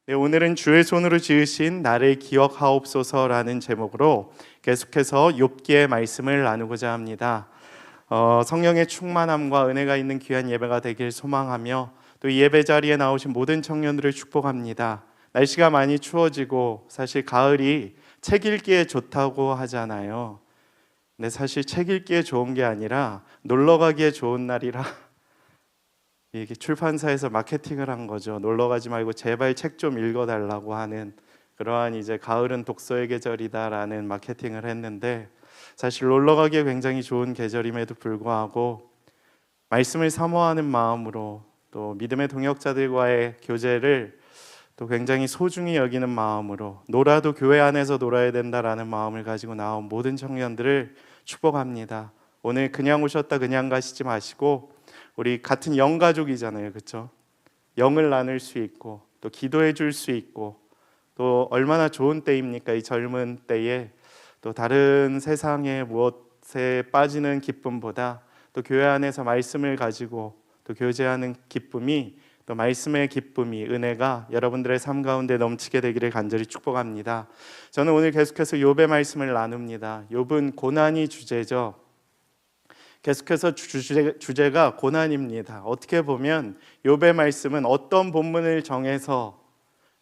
네, 오늘은 주의 손으로 지으신 나를 기억하옵소서라는 제목으로 계속해서 욥기의 말씀을 나누고자 합니다. 성령의 충만함과 은혜가 있는 귀한 예배가 되길 소망하며 또 이 예배 자리에 나오신 모든 청년들을 축복합니다. 날씨가 많이 추워지고 사실 가을이 책 읽기에 좋다고 하잖아요. 근데 사실 책 읽기에 좋은 게 아니라 놀러 가기에 좋은 날이라 이게 출판사에서 마케팅을 한 거죠. 놀러 가지 말고 제발 책 좀 읽어달라고 하는 그러한 이제 가을은 독서의 계절이다라는 마케팅을 했는데 사실 놀러 가기에 굉장히 좋은 계절임에도 불구하고 말씀을 사모하는 마음으로 또 믿음의 동역자들과의 교제를 또 굉장히 소중히 여기는 마음으로 놀아도 교회 안에서 놀아야 된다라는 마음을 가지고 나온 모든 청년들을 축복합니다. 오늘 그냥 오셨다 그냥 가시지 마시고 우리 같은 영가족이잖아요, 그렇죠? 영을 나눌 수 있고 또 기도해 줄 수 있고 또 얼마나 좋은 때입니까? 이 젊은 때에 또 다른 세상의 무엇에 빠지는 기쁨보다 또 교회 안에서 말씀을 가지고 또 교제하는 기쁨이 또 말씀의 기쁨이 은혜가 여러분들의 삶 가운데 넘치게 되기를 간절히 축복합니다. 저는 오늘 계속해서 욥의 말씀을 나눕니다. 욥은 고난이 주제죠. 계속해서 주제가 고난입니다. 어떻게 보면 욥의 말씀은 어떤 본문을 정해서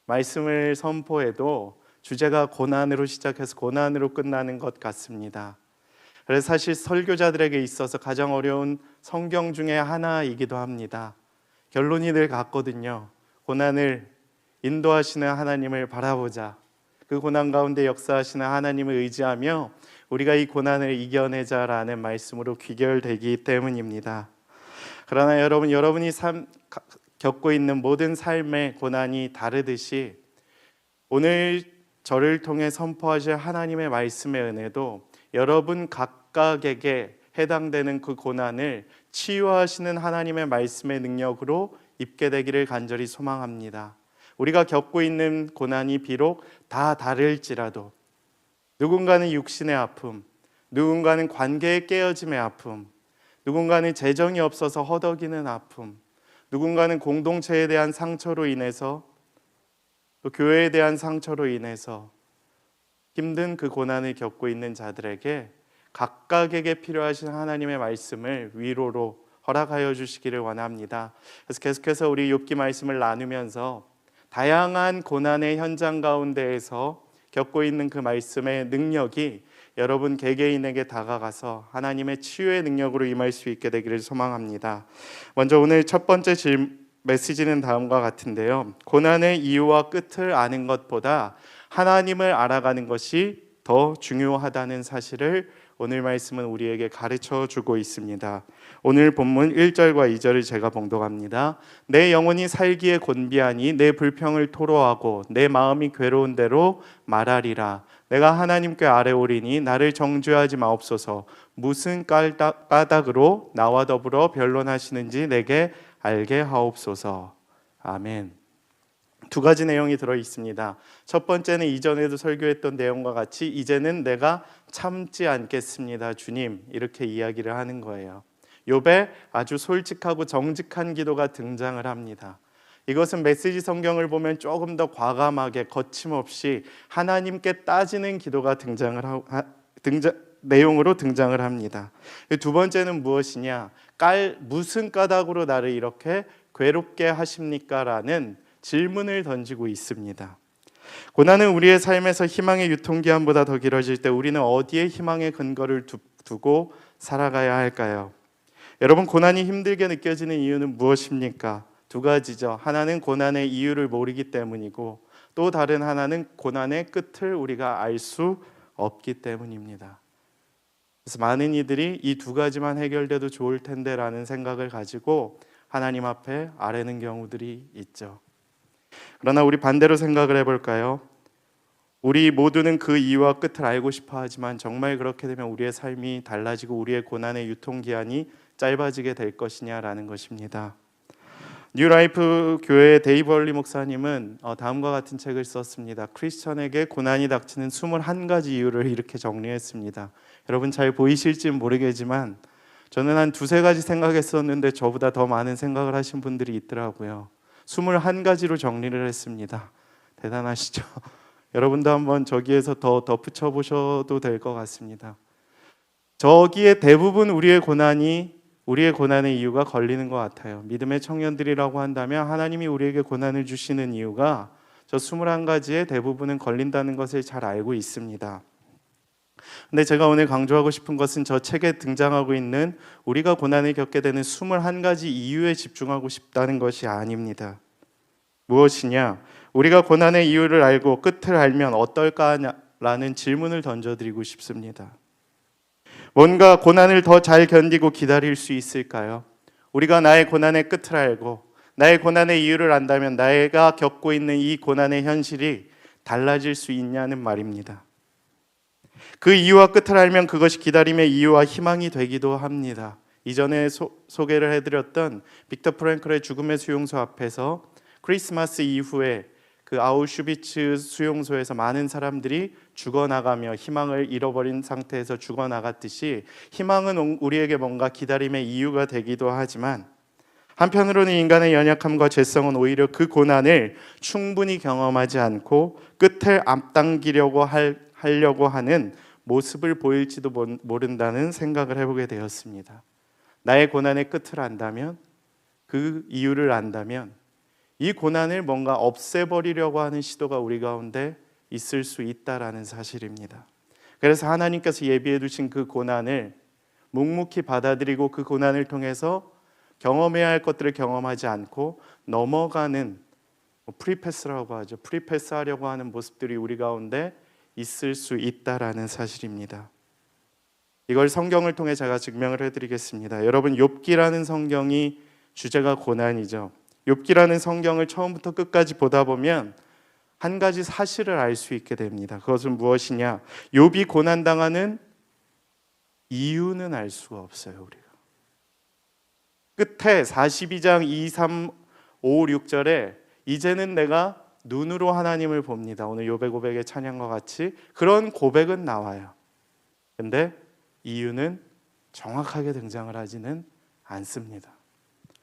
말씀을 선포해도 주제가 고난으로 시작해서 고난으로 끝나는 것 같습니다. 그래서 사실 설교자들에게 있어서 가장 어려운 성경 중에 하나이기도 합니다. 결론이 늘 같거든요. 고난을 인도하시는 하나님을 바라보자. 그 고난 가운데 역사하시는 하나님을 의지하며 우리가 이 고난을 이겨내자라는 말씀으로 귀결되기 때문입니다. 그러나 여러분이 겪고 있는 모든 삶의 고난이 다르듯이 오늘 저를 통해 선포하실 하나님의 말씀의 은혜도 여러분 각각에게 해당되는 그 고난을 치유하시는 하나님의 말씀의 능력으로 입게 되기를 간절히 소망합니다. 우리가 겪고 있는 고난이 비록 다 다를지라도 누군가는 육신의 아픔, 누군가는 관계의 깨어짐의 아픔, 누군가는 재정이 없어서 허덕이는 아픔, 누군가는 공동체에 대한 상처로 인해서 또 교회에 대한 상처로 인해서 힘든 그 고난을 겪고 있는 자들에게 각각에게 필요하신 하나님의 말씀을 위로로 허락하여 주시기를 원합니다. 그래서 계속해서 우리 욥기 말씀을 나누면서 다양한 고난의 현장 가운데에서 겪고 있는 그 말씀의 능력이 여러분 개개인에게 다가가서 하나님의 치유의 능력으로 임할 수 있게 되기를 소망합니다. 먼저 오늘 첫 번째 메시지는 다음과 같은데요. 고난의 이유와 끝을 아는 것보다 하나님을 알아가는 것이 더 중요하다는 사실을 오늘 말씀은 우리에게 가르쳐 주고 있습니다. 오늘 본문 1절과 2절을 제가 봉독합니다. 내 영혼이 살기에 곤비하니 내 불평을 토로하고 내 마음이 괴로운 대로 말하리라. 내가 하나님께 아뢰오리니 나를 정죄하지 마옵소서. 무슨 까닭으로 나와 더불어 변론하시는지 내게 알게 하옵소서. 아멘. 두 가지 내용이 들어 있습니다. 첫 번째는 이전에도 설교했던 내용과 같이 이제는 내가 참지 않겠습니다, 주님, 이렇게 이야기를 하는 거예요. 욥의 아주 솔직하고 정직한 기도가 등장을 합니다. 이것은 메시지 성경을 보면 조금 더 과감하게 거침없이 하나님께 따지는 기도가 내용으로 등장을 합니다. 두 번째는 무엇이냐? 무슨 까닭으로 나를 이렇게 괴롭게 하십니까? 라는 질문을 던지고 있습니다. 고난은 우리의 삶에서 희망의 유통기한보다 더 길어질 때 우리는 어디에 희망의 근거를 두고 살아가야 할까요? 여러분, 고난이 힘들게 느껴지는 이유는 무엇입니까? 두 가지죠. 하나는 고난의 이유를 모르기 때문이고 또 다른 하나는 고난의 끝을 우리가 알 수 없기 때문입니다. 그래서 많은 이들이 이 두 가지만 해결돼도 좋을 텐데 라는 생각을 가지고 하나님 앞에 아뢰는 경우들이 있죠. 그러나 우리 반대로 생각을 해볼까요? 우리 모두는 그 이유와 끝을 알고 싶어 하지만 정말 그렇게 되면 우리의 삶이 달라지고 우리의 고난의 유통기한이 짧아지게 될 것이냐라는 것입니다. 뉴라이프 교회의 데이브 얼리 목사님은 다음과 같은 책을 썼습니다. 크리스천에게 고난이 닥치는 21가지 이유를 이렇게 정리했습니다. 여러분 잘 보이실지 모르겠지만 저는 한 두세 가지 생각했었는데 저보다 더 많은 생각을 하신 분들이 있더라고요. 21가지로 정리를 했습니다. 대단하시죠? 여러분도 한번 저기에서 더 덧붙여 보셔도 될 것 같습니다. 저기에 대부분 우리의 고난의 이유가 걸리는 것 같아요. 믿음의 청년들이라고 한다면 하나님이 우리에게 고난을 주시는 이유가 저 21가지의 대부분은 걸린다는 것을 잘 알고 있습니다. 근데 제가 오늘 강조하고 싶은 것은 저 책에 등장하고 있는 우리가 고난을 겪게 되는 21가지 이유에 집중하고 싶다는 것이 아닙니다. 무엇이냐? 우리가 고난의 이유를 알고 끝을 알면 어떨까라는 질문을 던져드리고 싶습니다. 뭔가 고난을 더 잘 견디고 기다릴 수 있을까요? 우리가 나의 고난의 끝을 알고 나의 고난의 이유를 안다면 내가 겪고 있는 이 고난의 현실이 달라질 수 있냐는 말입니다. 그 이유와 끝을 알면 그것이 기다림의 이유와 희망이 되기도 합니다. 이전에 소개를 해드렸던 빅터 프랭클의 죽음의 수용소 앞에서 크리스마스 이후에 그 아우슈비츠 수용소에서 많은 사람들이 죽어나가며 희망을 잃어버린 상태에서 죽어나갔듯이 희망은 우리에게 뭔가 기다림의 이유가 되기도 하지만 한편으로는 인간의 연약함과 죄성은 오히려 그 고난을 충분히 경험하지 않고 끝을 앞당기려고 하려고 하는 모습을 보일지도 모른다는 생각을 해보게 되었습니다. 나의 고난의 끝을 안다면, 그 이유를 안다면 이 고난을 뭔가 없애버리려고 하는 시도가 우리 가운데 있을 수 있다라는 사실입니다. 그래서 하나님께서 예비해 두신 그 고난을 묵묵히 받아들이고 그 고난을 통해서 경험해야 할 것들을 경험하지 않고 넘어가는 프리패스라고 하죠. 프리패스하려고 하는 모습들이 우리 가운데 있을 수 있다라는 사실입니다. 이걸 성경을 통해 제가 증명을 해드리겠습니다. 여러분, 욥기라는 성경이 주제가 고난이죠. 욥기라는 성경을 처음부터 끝까지 보다 보면 한 가지 사실을 알 수 있게 됩니다. 그것은 무엇이냐? 욥이 고난당하는 이유는 알 수가 없어요. 우리가 끝에 42장 2, 3, 5, 6절에 이제는 내가 눈으로 하나님을 봅니다. 오늘 욥의 고백의 찬양과 같이 그런 고백은 나와요. 근데 이유는 정확하게 등장을 하지는 않습니다.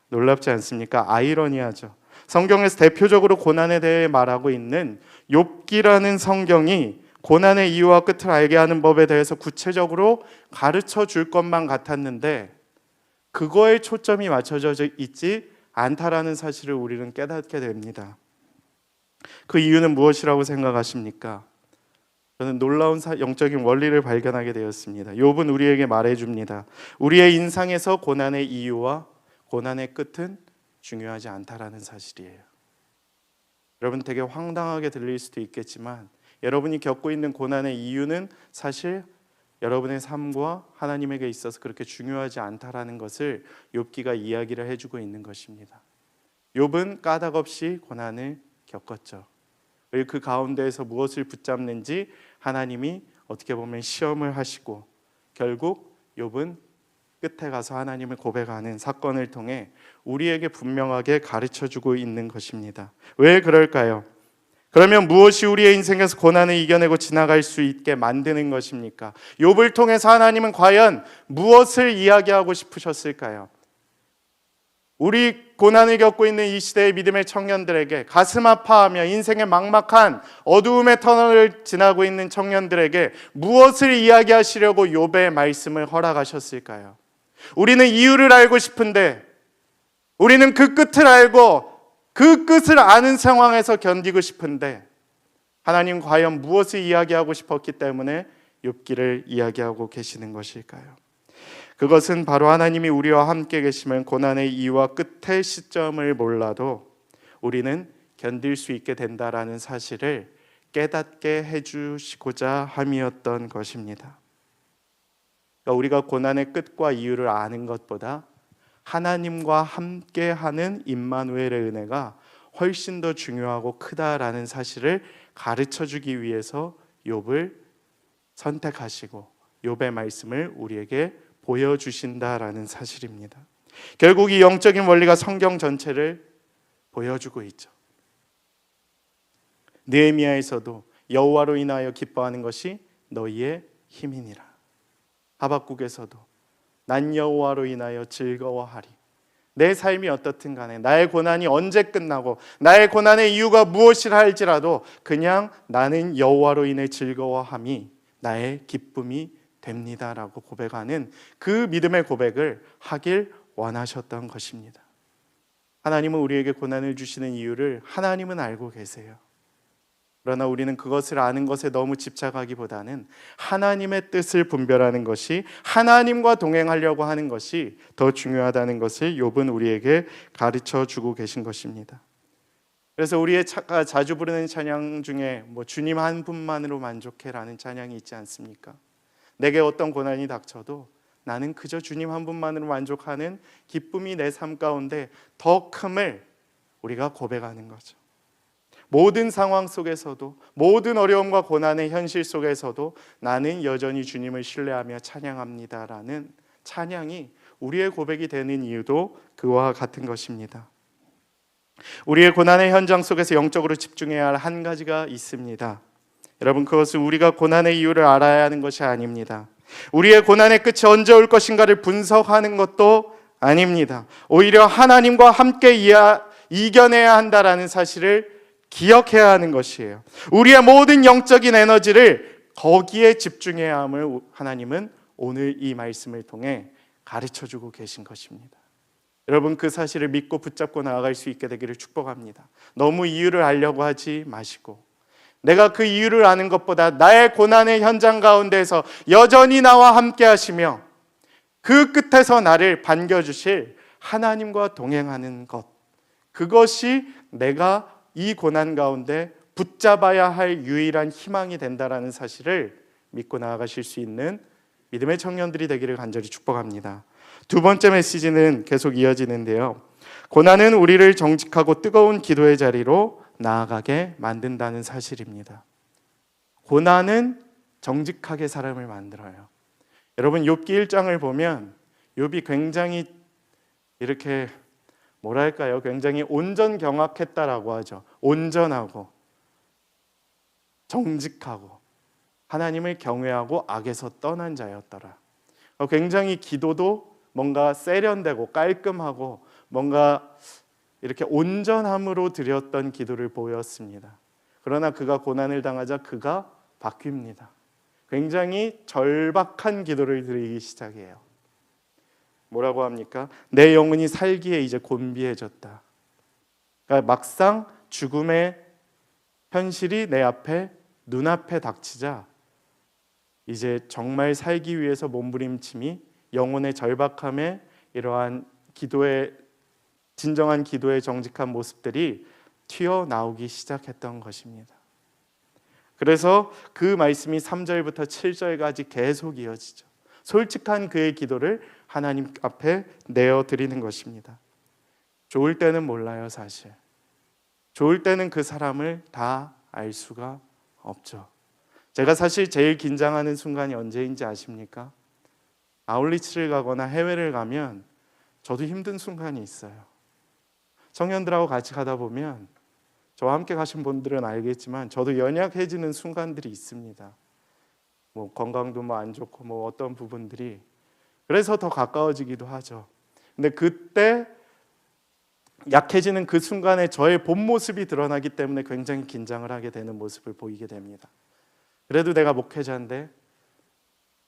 놀랍지 않습니까? 아이러니하죠. 성경에서 대표적으로 고난에 대해 말하고 있는 욥기라는 성경이 고난의 이유와 끝을 알게 하는 법에 대해서 구체적으로 가르쳐 줄 것만 같았는데 그거에 초점이 맞춰져 있지 않다라는 사실을 우리는 깨닫게 됩니다. 그 이유는 무엇이라고 생각하십니까? 저는 놀라운 영적인 원리를 발견하게 되었습니다. 욥은 우리에게 말해줍니다. 우리의 인상에서 고난의 이유와 고난의 끝은 중요하지 않다라는 사실이에요. 여러분, 되게 황당하게 들릴 수도 있겠지만 여러분이 겪고 있는 고난의 이유는 사실 여러분의 삶과 하나님에게 있어서 그렇게 중요하지 않다라는 것을 욥기가 이야기를 해주고 있는 것입니다. 욥은 까닭없이 고난을 겪었죠. 그리고 그 가운데에서 무엇을 붙잡는지 하나님이 어떻게 보면 시험을 하시고 결국 욥은 끝에 가서 하나님을 고백하는 사건을 통해 우리에게 분명하게 가르쳐주고 있는 것입니다. 왜 그럴까요? 그러면 무엇이 우리의 인생에서 고난을 이겨내고 지나갈 수 있게 만드는 것입니까? 욥을 통해서 하나님은 과연 무엇을 이야기하고 싶으셨을까요? 우리 고난을 겪고 있는 이 시대의 믿음의 청년들에게, 가슴 아파하며 인생의 막막한 어두움의 터널을 지나고 있는 청년들에게 무엇을 이야기하시려고 욥의 말씀을 허락하셨을까요? 우리는 이유를 알고 싶은데, 우리는 그 끝을 알고 그 끝을 아는 상황에서 견디고 싶은데, 하나님 과연 무엇을 이야기하고 싶었기 때문에 욥기를 이야기하고 계시는 것일까요? 그것은 바로 하나님이 우리와 함께 계시면 고난의 이유와 끝의 시점을 몰라도 우리는 견딜 수 있게 된다라는 사실을 깨닫게 해주시고자 함이었던 것입니다. 그러니까 우리가 고난의 끝과 이유를 아는 것보다 하나님과 함께하는 임마누엘의 은혜가 훨씬 더 중요하고 크다라는 사실을 가르쳐주기 위해서 욥을 선택하시고 욥의 말씀을 우리에게 보여주신다라는 사실입니다. 결국 이 영적인 원리가 성경 전체를 보여주고 있죠. 느헤미야에서도 여호와로 인하여 기뻐하는 것이 너희의 힘이니라. 하박국에서도 난 여호와로 인하여 즐거워하리. 내 삶이 어떻든 간에, 나의 고난이 언제 끝나고 나의 고난의 이유가 무엇이라 할지라도 그냥 나는 여호와로 인해 즐거워함이 나의 기쁨이 됩니다라고 고백하는 그 믿음의 고백을 하길 원하셨던 것입니다. 하나님은 우리에게 고난을 주시는 이유를 하나님은 알고 계세요. 그러나 우리는 그것을 아는 것에 너무 집착하기보다는 하나님의 뜻을 분별하는 것이, 하나님과 동행하려고 하는 것이 더 중요하다는 것을 욥은 우리에게 가르쳐 주고 계신 것입니다. 그래서 우리의 자주 부르는 찬양 중에 주님 한 분만으로 만족해라는 찬양이 있지 않습니까? 내게 어떤 고난이 닥쳐도 나는 그저 주님 한 분만으로 만족하는 기쁨이 내 삶 가운데 더 큼을 우리가 고백하는 거죠. 모든 상황 속에서도, 모든 어려움과 고난의 현실 속에서도 나는 여전히 주님을 신뢰하며 찬양합니다라는 찬양이 우리의 고백이 되는 이유도 그와 같은 것입니다. 우리의 고난의 현장 속에서 영적으로 집중해야 할 한 가지가 있습니다. 여러분, 그것은 우리가 고난의 이유를 알아야 하는 것이 아닙니다. 우리의 고난의 끝이 언제 올 것인가를 분석하는 것도 아닙니다. 오히려 하나님과 함께 이겨내야 한다라는 사실을 기억해야 하는 것이에요. 우리의 모든 영적인 에너지를 거기에 집중해야 함을 하나님은 오늘 이 말씀을 통해 가르쳐주고 계신 것입니다. 여러분, 그 사실을 믿고 붙잡고 나아갈 수 있게 되기를 축복합니다. 너무 이유를 알려고 하지 마시고, 내가 그 이유를 아는 것보다 나의 고난의 현장 가운데서 여전히 나와 함께 하시며 그 끝에서 나를 반겨주실 하나님과 동행하는 것, 그것이 내가 이 고난 가운데 붙잡아야 할 유일한 희망이 된다라는 사실을 믿고 나아가실 수 있는 믿음의 청년들이 되기를 간절히 축복합니다. 두 번째 메시지는 계속 이어지는데요. 고난은 우리를 정직하고 뜨거운 기도의 자리로 나아가게 만든다는 사실입니다. 고난은 정직하게 사람을 만들어요. 여러분, 욥기 1장을 보면 욥이 굉장히 이렇게 뭐랄까요? 굉장히 온전경악했다라고 하죠. 온전하고 정직하고 하나님을 경외하고 악에서 떠난 자였더라. 굉장히 기도도 뭔가 세련되고 깔끔하고 뭔가 이렇게 온전함으로 드렸던 기도를 보였습니다. 그러나 그가 고난을 당하자 그가 바뀝니다. 굉장히 절박한 기도를 드리기 시작해요. 뭐라고 합니까? 내 영혼이 살기에 이제 곤비해졌다. 그러니까 막상 죽음의 현실이 내 앞에, 눈앞에 닥치자 이제 정말 살기 위해서 몸부림침이, 영혼의 절박함에 이러한 기도의, 진정한 기도의 정직한 모습들이 튀어나오기 시작했던 것입니다. 그래서 그 말씀이 3절부터 7절까지 계속 이어지죠. 솔직한 그의 기도를 하나님 앞에 내어드리는 것입니다. 좋을 때는 몰라요, 사실. 좋을 때는 그 사람을 다 알 수가 없죠. 제가 사실 제일 긴장하는 순간이 언제인지 아십니까? 아울리치를 가거나 해외를 가면 저도 힘든 순간이 있어요. 청년들하고 같이 가다 보면, 저와 함께 가신 분들은 알겠지만 저도 연약해지는 순간들이 있습니다. 건강도 안 좋고 어떤 부분들이, 그래서 더 가까워지기도 하죠. 근데 그때 약해지는 그 순간에 저의 본 모습이 드러나기 때문에 굉장히 긴장을 하게 되는 모습을 보이게 됩니다. 그래도 내가 목회자인데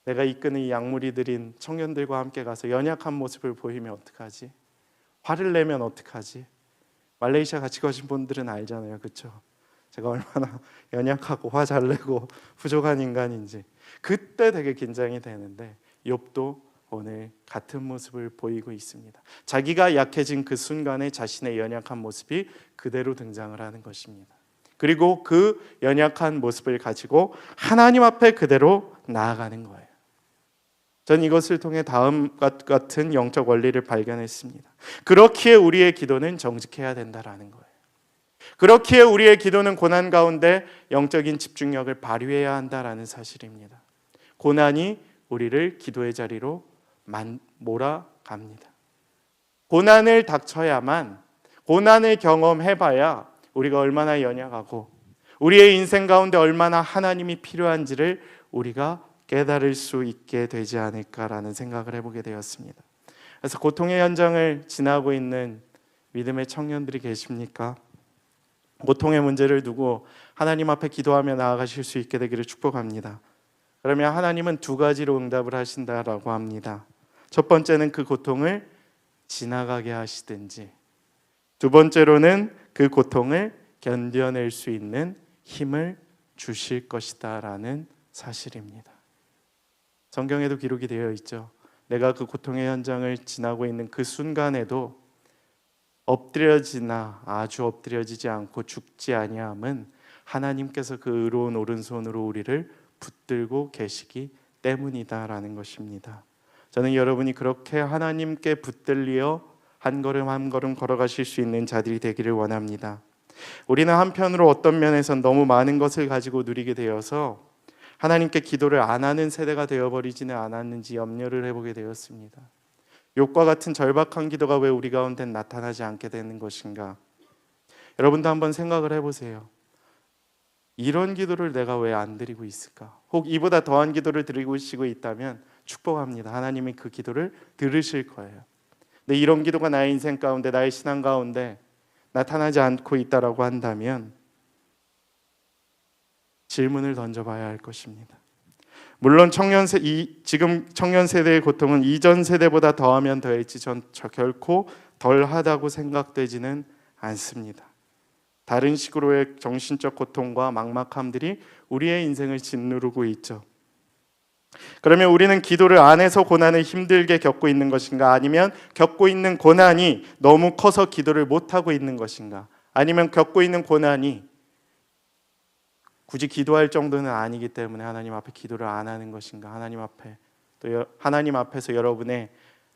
내가 이끄는 이 약물이들인 청년들과 함께 가서 연약한 모습을 보이면 어떡하지? 화를 내면 어떡하지? 말레이시아 같이 가신 분들은 알잖아요, 그렇죠? 제가 얼마나 연약하고 화 잘 내고 부족한 인간인지. 그때 되게 긴장이 되는데 욥도 오늘 같은 모습을 보이고 있습니다. 자기가 약해진 그 순간에 자신의 연약한 모습이 그대로 등장을 하는 것입니다. 그리고 그 연약한 모습을 가지고 하나님 앞에 그대로 나아가는 거예요. 전 이것을 통해 다음과 같은 영적 원리를 발견했습니다. 그렇기에 우리의 기도는 정직해야 된다라는 거예요. 그렇기에 우리의 기도는 고난 가운데 영적인 집중력을 발휘해야 한다라는 사실입니다. 고난이 우리를 기도의 자리로 몰아갑니다. 고난을 닥쳐야만, 고난을 경험해봐야 우리가 얼마나 연약하고 우리의 인생 가운데 얼마나 하나님이 필요한지를 우리가 깨달을 수 있게 되지 않을까라는 생각을 해보게 되었습니다. 그래서 고통의 현장을 지나고 있는 믿음의 청년들이 계십니까? 고통의 문제를 두고 하나님 앞에 기도하며 나아가실 수 있게 되기를 축복합니다. 그러면 하나님은 두 가지로 응답을 하신다라고 합니다. 첫 번째는 그 고통을 지나가게 하시든지, 두 번째로는 그 고통을 견뎌낼 수 있는 힘을 주실 것이다 라는 사실입니다. 성경에도 기록이 되어 있죠. 내가 그 고통의 현장을 지나고 있는 그 순간에도 엎드려지나 아주 엎드려지지 않고 죽지 아니함은 하나님께서 그 의로운 오른손으로 우리를 붙들고 계시기 때문이다라는 것입니다. 저는 여러분이 그렇게 하나님께 붙들려 한 걸음 한 걸음 걸어가실 수 있는 자들이 되기를 원합니다. 우리는 한편으로 어떤 면에선 너무 많은 것을 가지고 누리게 되어서 하나님께 기도를 안 하는 세대가 되어버리지는 않았는지 염려를 해보게 되었습니다. 욥과 같은 절박한 기도가 왜 우리 가운데 나타나지 않게 되는 것인가? 여러분도 한번 생각을 해보세요. 이런 기도를 내가 왜 안 드리고 있을까? 혹 이보다 더한 기도를 드리고 있다면 축복합니다. 하나님이 그 기도를 들으실 거예요. 근데 이런 기도가 나의 인생 가운데, 나의 신앙 가운데 나타나지 않고 있다라고 한다면 질문을 던져봐야 할 것입니다. 물론 지금 청년 세대의 고통은 이전 세대보다 더하면 더했지 결코 덜하다고 생각되지는 않습니다. 다른 식으로의 정신적 고통과 막막함들이 우리의 인생을 짓누르고 있죠. 그러면 우리는 기도를 안 해서 고난을 힘들게 겪고 있는 것인가? 아니면 겪고 있는 고난이 너무 커서 기도를 못하고 있는 것인가? 아니면 겪고 있는 고난이 굳이 기도할 정도는 아니기 때문에 하나님 앞에 기도를 안 하는 것인가? 하나님 앞에 또 하나님 앞에서 여러분의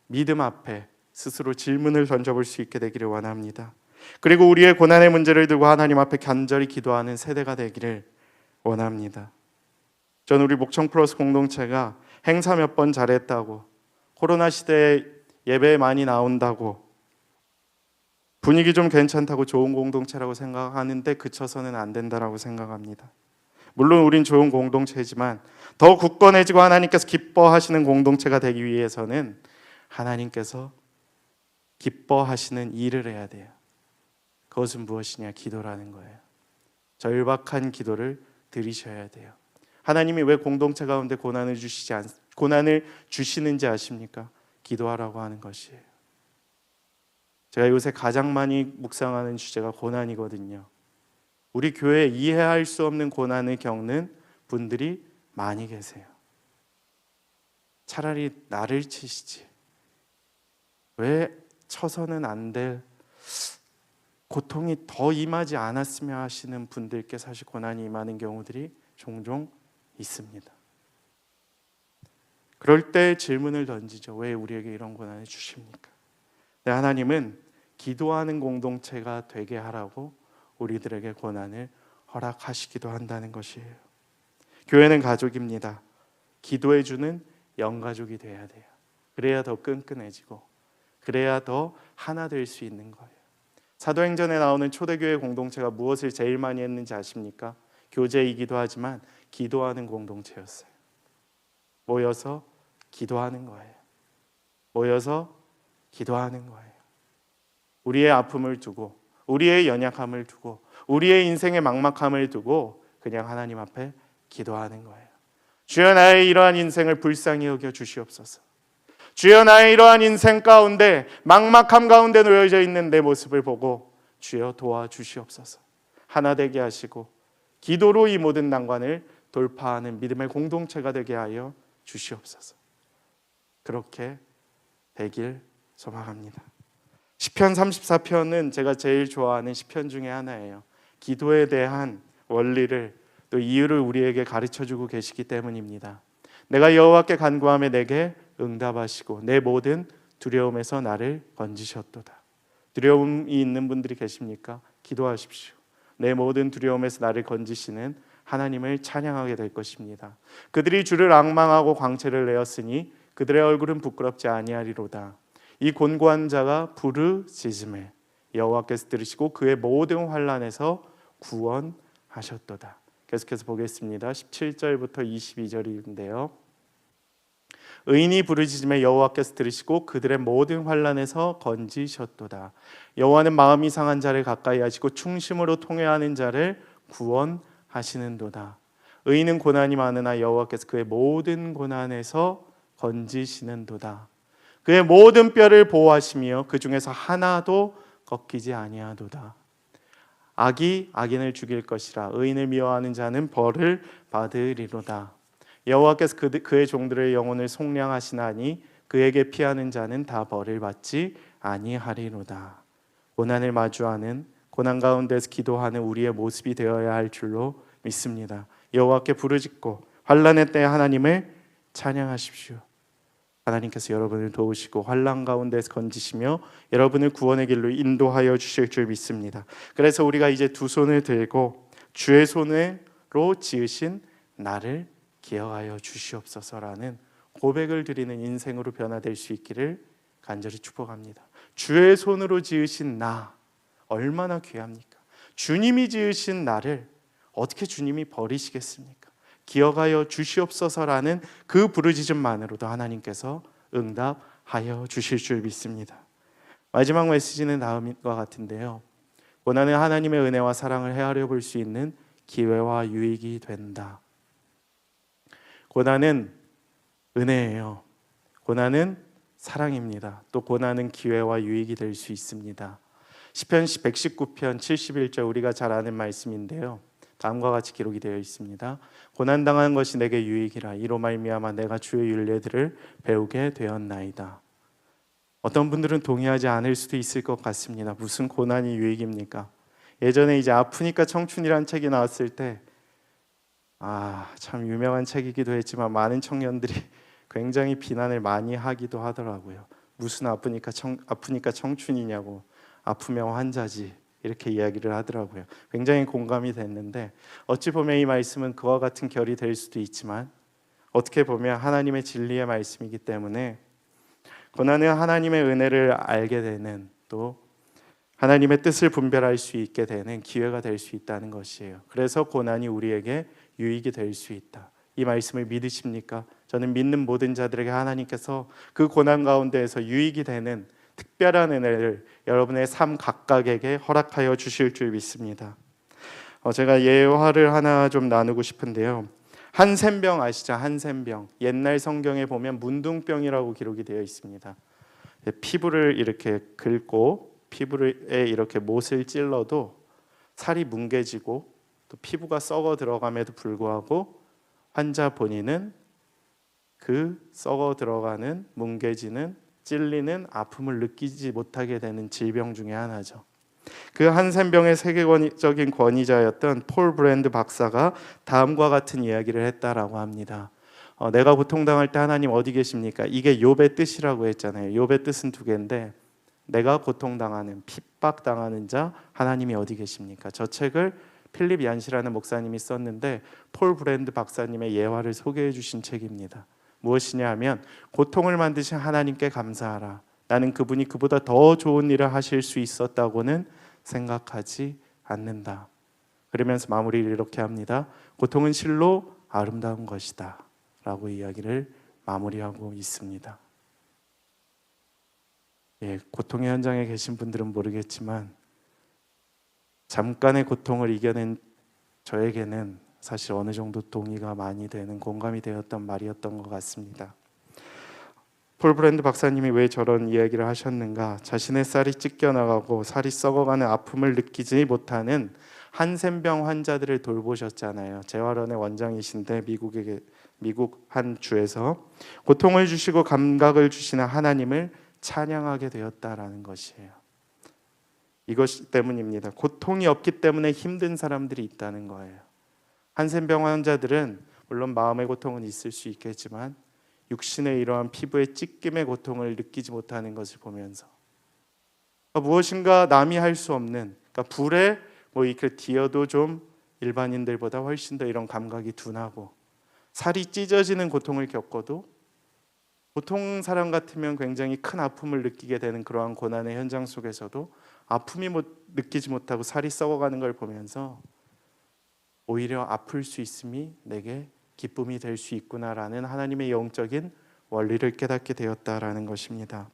믿음 앞에 스스로 질문을 던져볼 수 있게 되기를 원합니다. 그리고 우리의 고난의 문제를 두고 하나님 앞에 간절히 기도하는 세대가 되기를 원합니다. 저는 우리 목청 플러스 공동체가 행사 몇 번 잘했다고, 코로나 시대에 예배에 많이 나온다고, 분위기 좀 괜찮다고 좋은 공동체라고 생각하는데 그쳐서는 안 된다라고 생각합니다. 물론 우린 좋은 공동체지만 더 굳건해지고 하나님께서 기뻐하시는 공동체가 되기 위해서는 하나님께서 기뻐하시는 일을 해야 돼요. 그것은 무엇이냐? 기도라는 거예요. 절박한 기도를 드리셔야 돼요. 하나님이 왜 공동체 가운데 고난을 주시는지 아십니까? 기도하라고 하는 것이에요. 제가 요새 가장 많이 묵상하는 주제가 고난이거든요. 우리 교회에 이해할 수 없는 고난을 겪는 분들이 많이 계세요. 차라리 나를 치시지, 왜 쳐서는 안 될 고통이 더 임하지 않았으면 하시는 분들께 사실 고난이 임하는 경우들이 종종 있습니다. 그럴 때 질문을 던지죠. 왜 우리에게 이런 고난을 주십니까? 네, 하나님은 기도하는 공동체가 되게 하라고 우리들에게 고난을 허락하시기도 한다는 것이에요. 교회는 가족입니다. 기도해주는 영가족이 돼야 돼요. 그래야 더 끈끈해지고, 그래야 더 하나 될 수 있는 거예요. 사도행전에 나오는 초대교회 공동체가 무엇을 제일 많이 했는지 아십니까? 교제이기도 하지만 기도하는 공동체였어요. 모여서 기도하는 거예요. 모여서 기도하는 거예요. 우리의 아픔을 두고, 우리의 연약함을 두고, 우리의 인생의 막막함을 두고 그냥 하나님 앞에 기도하는 거예요. 주여, 나의 이러한 인생을 불쌍히 여겨 주시옵소서. 주여, 나의 이러한 인생 가운데 막막함 가운데 놓여져 있는 내 모습을 보고 주여 도와주시옵소서. 하나 되게 하시고 기도로 이 모든 난관을 돌파하는 믿음의 공동체가 되게 하여 주시옵소서. 그렇게 되길 소망합니다. 시편 34편은 제가 제일 좋아하는 시편 중에 하나예요. 기도에 대한 원리를 또 이유를 우리에게 가르쳐주고 계시기 때문입니다. 내가 여호와께 간구하며 내게 응답하시고 내 모든 두려움에서 나를 건지셨도다. 두려움이 있는 분들이 계십니까? 기도하십시오. 내 모든 두려움에서 나를 건지시는 하나님을 찬양하게 될 것입니다. 그들이 주를 앙망하고 광채를 내었으니 그들의 얼굴은 부끄럽지 아니하리로다. 이 곤고한 자가 부르짖음에 여호와께서 들으시고 그의 모든 환난에서 구원하셨도다. 계속해서 보겠습니다. 17절부터 22절인데요. 의인이 부르짖음에 여호와께서 들으시고 그들의 모든 환난에서 건지셨도다. 여호와는 마음이 상한 자를 가까이 하시고 충심으로 통회하는 자를 구원하시는도다. 의인은 고난이 많으나 여호와께서 그의 모든 고난에서 건지시는도다. 그의 모든 뼈를 보호하시며 그 중에서 하나도 꺾이지 아니하도다. 악이 악인을 죽일 것이라 의인을 미워하는 자는 벌을 받으리로다. 여호와께서 그의 종들의 영혼을 속량하시나니 그에게 피하는 자는 다 벌을 받지 아니하리로다. 고난을 마주하는 고난 가운데서 기도하는 우리의 모습이 되어야 할 줄로 믿습니다. 여호와께 부르짖고 환난의 때에 하나님을 찬양하십시오. 하나님께서 여러분을 도우시고 환난 가운데서 건지시며 여러분을 구원의 길로 인도하여 주실 줄 믿습니다. 그래서 우리가 이제 두 손을 들고 주의 손으로 지으신 나를 기억하여 주시옵소서라는 고백을 드리는 인생으로 변화될 수 있기를 간절히 축복합니다. 주의 손으로 지으신 나 얼마나 귀합니까? 주님이 지으신 나를 어떻게 주님이 버리시겠습니까? 기억하여 주시옵소서라는 그 부르짖음만으로도 하나님께서 응답하여 주실 줄 믿습니다. 마지막 메시지는 다음과 같은데요. 고난은 하나님의 은혜와 사랑을 헤아려 볼 수 있는 기회와 유익이 된다. 고난은 은혜예요. 고난은 사랑입니다. 또 고난은 기회와 유익이 될 수 있습니다. 시편 119편 71절 우리가 잘 아는 말씀인데요. 다음과 같이 기록이 되어 있습니다. 고난당한 것이 내게 유익이라 이로 말미암아 내가 주의 율례들을 배우게 되었나이다. 어떤 분들은 동의하지 않을 수도 있을 것 같습니다. 무슨 고난이 유익입니까? 예전에 이제 아프니까 청춘이라는 책이 나왔을 때 참 유명한 책이기도 했지만 많은 청년들이 굉장히 비난을 많이 하기도 하더라고요. 무슨 아프니까 청춘이냐고, 아프면 환자지 이렇게 이야기를 하더라고요. 굉장히 공감이 됐는데 어찌 보면 이 말씀은 그와 같은 결이 될 수도 있지만 어떻게 보면 하나님의 진리의 말씀이기 때문에 고난은 하나님의 은혜를 알게 되는 또 하나님의 뜻을 분별할 수 있게 되는 기회가 될 수 있다는 것이에요. 그래서 고난이 우리에게 유익이 될 수 있다. 이 말씀을 믿으십니까? 저는 믿는 모든 자들에게 하나님께서 그 고난 가운데에서 유익이 되는 특별한 은혜를 여러분의 삶 각각에게 허락하여 주실 줄 믿습니다. 제가 예화를 하나 좀 나누고 싶은데요. 한센병 아시죠? 한센병. 옛날 성경에 보면 문둥병이라고 기록이 되어 있습니다. 피부를 이렇게 긁고 피부에 이렇게 못을 찔러도 살이 뭉개지고 또 피부가 썩어 들어감에도 불구하고 환자 본인은 그 썩어 들어가는 뭉개지는 찔리는 아픔을 느끼지 못하게 되는 질병 중에 하나죠. 그 한센병의 세계적인 권위자였던 폴 브랜드 박사가 다음과 같은 이야기를 했다라고 합니다. 내가 고통당할 때 하나님 어디 계십니까? 이게 욥의 뜻이라고 했잖아요. 욥의 뜻은 두 개인데 내가 고통당하는 핍박당하는 자 하나님이 어디 계십니까? 저 책을 필립 얀시라는 목사님이 썼는데 폴 브랜드 박사님의 예화를 소개해 주신 책입니다. 무엇이냐 하면 고통을 만드신 하나님께 감사하라. 나는 그분이 그보다 더 좋은 일을 하실 수 있었다고는 생각하지 않는다. 그러면서 마무리를 이렇게 합니다. 고통은 실로 아름다운 것이다 라고 이야기를 마무리하고 있습니다. 고통의 현장에 계신 분들은 모르겠지만 잠깐의 고통을 이겨낸 저에게는 사실 어느 정도 동의가 많이 되는 공감이 되었던 말이었던 것 같습니다. 폴 브랜드 박사님이 왜 저런 이야기를 하셨는가? 자신의 쌀이 찢겨나가고 살이 썩어가는 아픔을 느끼지 못하는 한센병 환자들을 돌보셨잖아요. 재활원의 원장이신데 미국 한 주에서 고통을 주시고 감각을 주시는 하나님을 찬양하게 되었다라는 것이에요. 이것 때문입니다. 고통이 없기 때문에 힘든 사람들이 있다는 거예요. 한센병 환자들은 물론 마음의 고통은 있을 수 있겠지만 육신의 이러한 피부의 찢김의 고통을 느끼지 못하는 것을 보면서 무엇인가 남이 할 수 없는 불에 이렇게 뒤어도 좀 일반인들보다 훨씬 더 이런 감각이 둔하고 살이 찢어지는 고통을 겪어도 보통 사람 같으면 굉장히 큰 아픔을 느끼게 되는 그러한 고난의 현장 속에서도 아픔이 느끼지 못하고 살이 썩어가는 걸 보면서 오히려 아플 수 있음이 내게 기쁨이 될 수 있구나라는 하나님의 영적인 원리를 깨닫게 되었다라는 것입니다.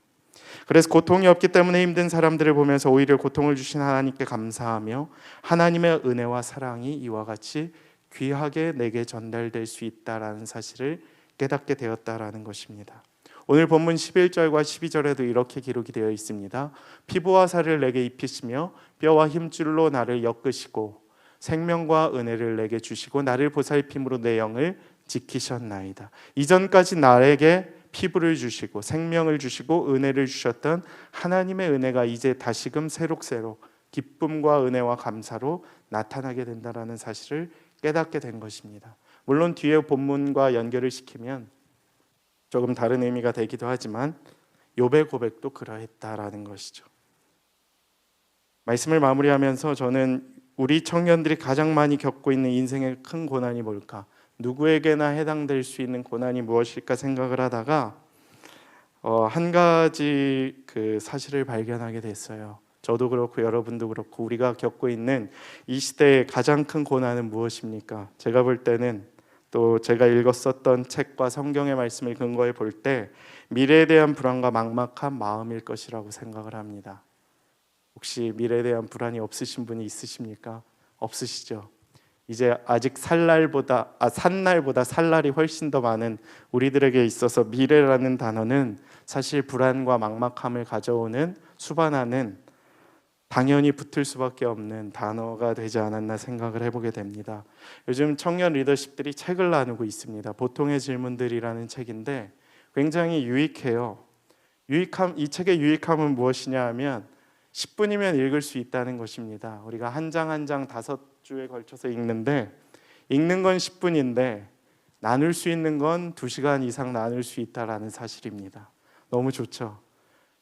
그래서 고통이 없기 때문에 힘든 사람들을 보면서 오히려 고통을 주신 하나님께 감사하며 하나님의 은혜와 사랑이 이와 같이 귀하게 내게 전달될 수 있다라는 사실을 깨닫게 되었다라는 것입니다. 오늘 본문 11절과 12절에도 이렇게 기록이 되어 있습니다. 피부와 살을 내게 입히시며 뼈와 힘줄로 나를 엮으시고 생명과 은혜를 내게 주시고 나를 보살핌으로 내 영을 지키셨나이다. 이전까지 나에게 피부를 주시고 생명을 주시고 은혜를 주셨던 하나님의 은혜가 이제 다시금 새록새록 기쁨과 은혜와 감사로 나타나게 된다는 사실을 깨닫게 된 것입니다. 물론 뒤에 본문과 연결을 시키면 조금 다른 의미가 되기도 하지만 욥의 고백도 그러했다라는 것이죠. 말씀을 마무리하면서 저는 우리 청년들이 가장 많이 겪고 있는 인생의 큰 고난이 뭘까? 누구에게나 해당될 수 있는 고난이 무엇일까 생각을 하다가 한 가지 그 사실을 발견하게 됐어요. 저도 그렇고 여러분도 그렇고 우리가 겪고 있는 이 시대의 가장 큰 고난은 무엇입니까? 제가 볼 때는 또 제가 읽었었던 책과 성경의 말씀을 근거해 볼 때 미래에 대한 불안과 막막한 마음일 것이라고 생각을 합니다. 혹시 미래에 대한 불안이 없으신 분이 있으십니까? 없으시죠? 이제 아직 산날보다 살날이 훨씬 더 많은 우리들에게 있어서 미래라는 단어는 사실 불안과 막막함을 가져오는 수반하는 당연히 붙을 수밖에 없는 단어가 되지 않았나 생각을 해보게 됩니다. 요즘 청년 리더십들이 책을 나누고 있습니다. 보통의 질문들이라는 책인데 굉장히 유익해요. 이 책의 유익함은 무엇이냐 하면 10분이면 읽을 수 있다는 것입니다. 우리가 한 장 한 장 5주에 걸쳐서 읽는데 읽는 건 10분인데 나눌 수 있는 건 2시간 이상 나눌 수 있다라는 사실입니다. 너무 좋죠.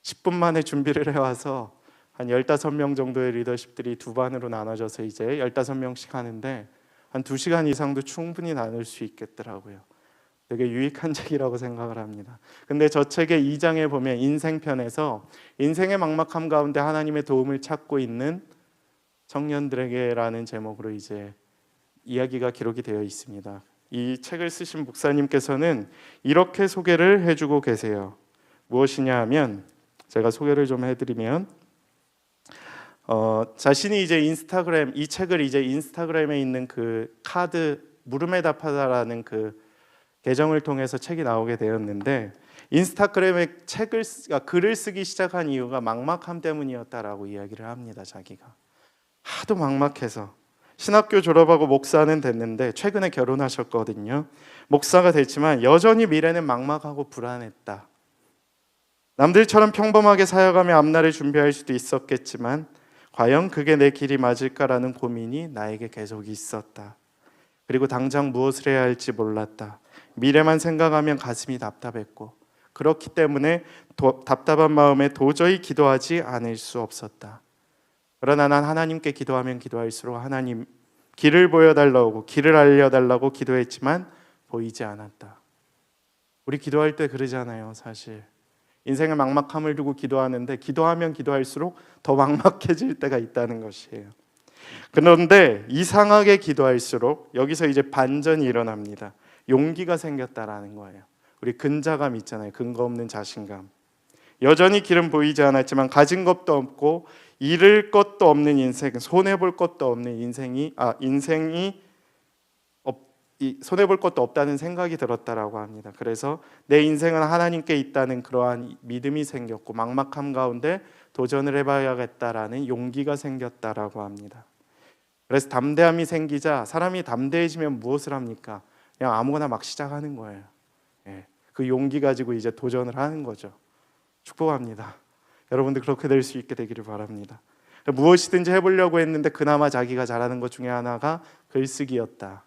10분 만에 준비를 해와서 한 15명 정도의 리더십들이 두 반으로 나눠져서 이제 15명씩 하는데 한 2시간 이상도 충분히 나눌 수 있겠더라고요. 되게 유익한 책이라고 생각을 합니다. 근데 저 책의 2장에 보면 인생편에서 인생의 막막함 가운데 하나님의 도움을 찾고 있는 청년들에게라는 제목으로 이제 이야기가 기록이 되어 있습니다. 이 책을 쓰신 목사님께서는 이렇게 소개를 해주고 계세요. 무엇이냐 하면 제가 소개를 좀 해드리면 자신이 이제 이 책을 이제 인스타그램에 있는 그 카드 물음에 답하다라는 그 계정을 통해서 책이 나오게 되었는데 인스타그램에 글을 쓰기 시작한 이유가 막막함 때문이었다라고 이야기를 합니다. 자기가 하도 막막해서 신학교 졸업하고 목사는 됐는데 최근에 결혼하셨거든요. 목사가 됐지만 여전히 미래는 막막하고 불안했다. 남들처럼 평범하게 살아가며 앞날을 준비할 수도 있었겠지만 과연 그게 내 길이 맞을까라는 고민이 나에게 계속 있었다. 그리고 당장 무엇을 해야 할지 몰랐다. 미래만 생각하면 가슴이 답답했고 그렇기 때문에 답답한 마음에 도저히 기도하지 않을 수 없었다. 그러나 난 하나님께 기도하면 기도할수록 하나님 길을 보여달라고 길을 알려달라고 기도했지만 보이지 않았다. 우리 기도할 때 그러잖아요. 사실 인생의 막막함을 두고 기도하는데 기도하면 기도할수록 더 막막해질 때가 있다는 것이에요. 그런데 이상하게 기도할수록 여기서 이제 반전이 일어납니다. 용기가 생겼다라는 거예요. 우리 근자감 있잖아요. 근거 없는 자신감. 여전히 길은 보이지 않았지만 가진 것도 없고 잃을 것도 없는 인생, 손해볼 것도 없는 인생이 손해볼 것도 없다는 생각이 들었다라고 합니다. 그래서 내 인생은 하나님께 있다는 그러한 믿음이 생겼고 막막함 가운데 도전을 해봐야겠다라는 용기가 생겼다라고 합니다. 그래서 담대함이 생기자 사람이 담대해지면 무엇을 합니까? 그냥 아무거나 막 시작하는 거예요. 그 용기 가지고 이제 도전을 하는 거죠. 축복합니다. 여러분들 그렇게 될 수 있게 되기를 바랍니다. 무엇이든지 해보려고 했는데 그나마 자기가 잘하는 것 중에 하나가 글쓰기였다.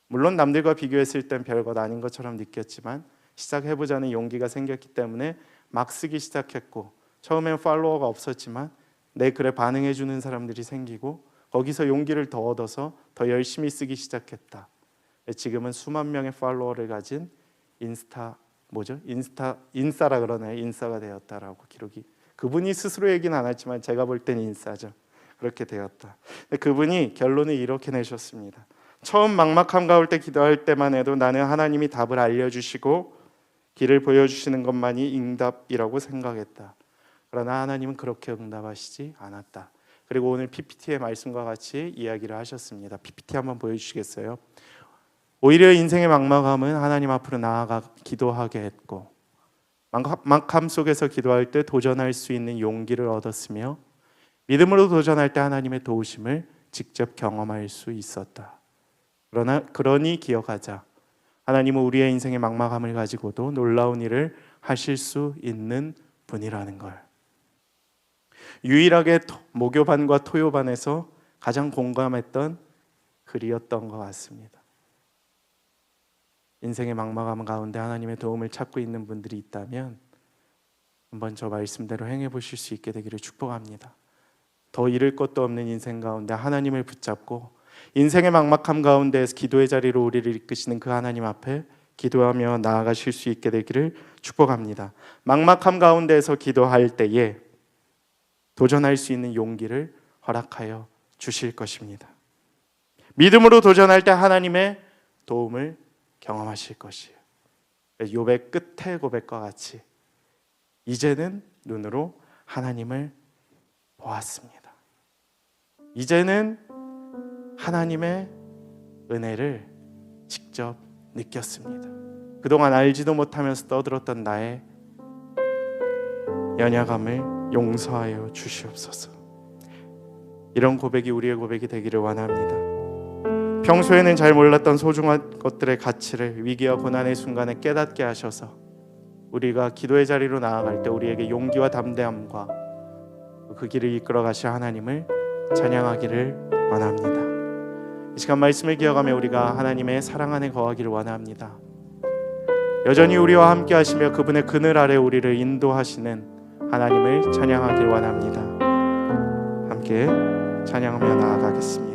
물론 남들과 비교했을 땐 별것 아닌 것처럼 느꼈지만 시작해보자는 용기가 생겼기 때문에 막 쓰기 시작했고 처음엔 팔로워가 없었지만 내 글에 반응해주는 사람들이 생기고 거기서 용기를 더 얻어서 더 열심히 쓰기 시작했다. 지금은 수만 명의 팔로워를 가진 인싸라 그러나요? 인싸가 되었다라고 기록이. 그분이 스스로 얘기는 안 했지만 제가 볼 때는 인싸죠. 그렇게 되었다. 그분이 결론을 이렇게 내셨습니다. 처음 막막함 가올 때 기도할 때만 해도 나는 하나님이 답을 알려주시고 길을 보여주시는 것만이 응답이라고 생각했다. 그러나 하나님은 그렇게 응답하시지 않았다. 그리고 오늘 PPT의 말씀과 같이 이야기를 하셨습니다. PPT 한번 보여주시겠어요? 오히려 인생의 막막함은 하나님 앞으로 나아가 기도하게 했고, 막막함 속에서 기도할 때 도전할 수 있는 용기를 얻었으며, 믿음으로 도전할 때 하나님의 도우심을 직접 경험할 수 있었다. 그러니 기억하자. 하나님은 우리의 인생의 막막함을 가지고도 놀라운 일을 하실 수 있는 분이라는 걸. 유일하게 모교반과 토요반에서 가장 공감했던 글이었던 것 같습니다. 인생의 막막함 가운데 하나님의 도움을 찾고 있는 분들이 있다면 한번 저 말씀대로 행해 보실 수 있게 되기를 축복합니다. 더 잃을 것도 없는 인생 가운데 하나님을 붙잡고 인생의 막막함 가운데에서 기도의 자리로 우리를 이끄시는 그 하나님 앞에 기도하며 나아가실 수 있게 되기를 축복합니다. 막막함 가운데에서 기도할 때에 도전할 수 있는 용기를 허락하여 주실 것입니다. 믿음으로 도전할 때 하나님의 도움을 경험하실 것이에요. 욥의 끝의 고백과 같이 이제는 눈으로 하나님을 보았습니다. 이제는 하나님의 은혜를 직접 느꼈습니다. 그동안 알지도 못하면서 떠들었던 나의 연약함을 용서하여 주시옵소서. 이런 고백이 우리의 고백이 되기를 원합니다. 평소에는 잘 몰랐던 소중한 것들의 가치를 위기와 고난의 순간에 깨닫게 하셔서 우리가 기도의 자리로 나아갈 때 우리에게 용기와 담대함과 그 길을 이끌어 가실 하나님을 찬양하기를 원합니다. 이 시간 말씀을 기억하며 우리가 하나님의 사랑 안에 거하기를 원합니다. 여전히 우리와 함께 하시며 그분의 그늘 아래 우리를 인도하시는 하나님을 찬양하기를 원합니다. 함께 찬양하며 나아가겠습니다.